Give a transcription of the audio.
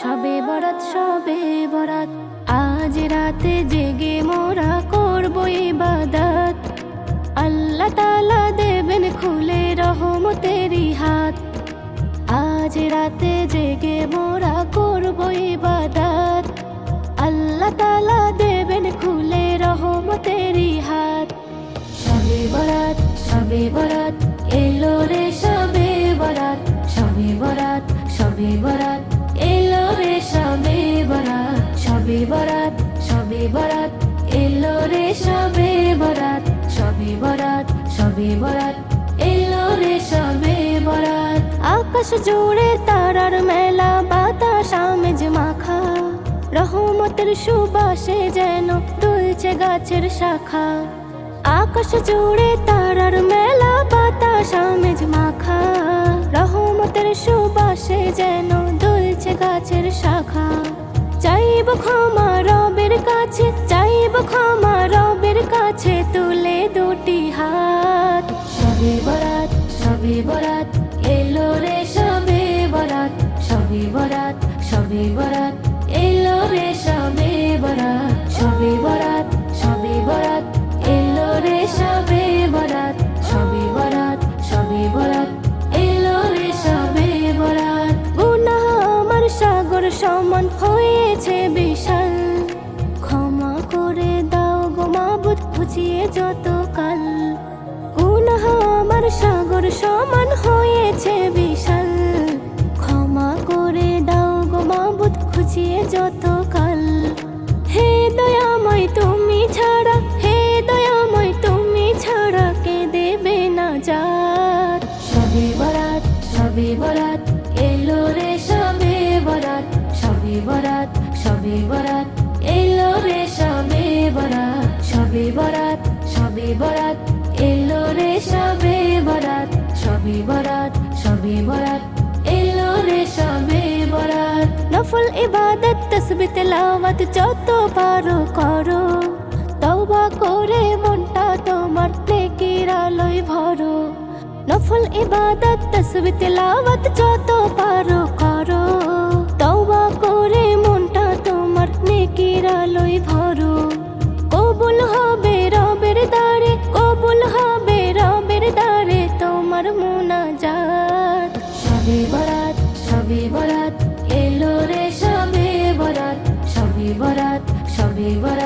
শবে বরাত শবে বরাত, আজ রাতে জেগে মোরা করব ইবাদত। আল্লাহ তাআলা দেবেন খুলে রহমতেরই হাত। আজ রাতে জেগে মোরা করব ইবাদত। আল্লাহ তাআলা দেবেন খুলে রহমতেরই হাত। শবে বরাত শবে বরাত, এলো রে শবে বরাত। শবে বরাত শবে বরাত, এলো রে শবে বরাত। শবে বরাত শবে বরাত, এলো রে শবে বরাত। শবে বরাত শবে বরাত, এলো রে শবে বরাত। আকাশ জুড়ে তারার মেলা, বাতাস আমেজ মাখা। রহমতের সুবাসে যেন দুলছে গাছের শাখা। আকাশ জুড়ে তারার মেলা, বাতাস আমেজ মাখা। রহমতের সুবাসে যেন দুলছে গাছের শাখা। চাইব ক্ষমা রবের কাছে, চাইব ক্ষমা রবের কাছে, তুলে দুটি হাত। শবে বরাত শবে বরাত, এলো রে শবে বরাত। শবে বরাত শবে বরাত, এলো রে শবে বরাত। শবে বরাত শবে বরাত, এলো রে শবে বরাত। শবে বরাত শবে বরাত, এলো রে শবে বরাত। গুনাহ আমার সাগর সমান হয়েছে বিশাল, ক্ষমা করে দাও গো মাবুদ ঘুচিয়ে যত কাল। গুনাহ আমার সাগর সমান হয়েছে বিশাল, ক্ষমা করে দাও গো মাবুদ ঘুচিয়ে যত কাল। হে দয়াময় তুমি ছাড়া, হে দয়াময় তুমি ছাড়া, কে দেবে নাজাত। শবে বরাত শবে বরাত, এলো রে শবে বরাত। শবে বরাত শবে বরাত, এলো রে শবে বরাত। শবে বরাত শবে বরাত, এলো রে শবে বরাত। শবে বরাত শবে বরাত, এলো রে শবে বরাত। নফল ইবাদত তাসবিহ তেলাওয়াত যত পারো করো, তওবা করে মনটা তোমার নেকির আলোয় ভরো। নফল ইবাদত তাসবিহ তেলাওয়াত যত পারো করো, তওবা করে মনটা তোমার নেকির আলোয় ভরো। কবুল হবে রবের দ্বারে, কবুল হবে রবের দ্বারে তোমার মুনাজাত। শবে বরাত শবে বরাত, এলো রে শবে বরাত। শবে বরাত শবে বরাত,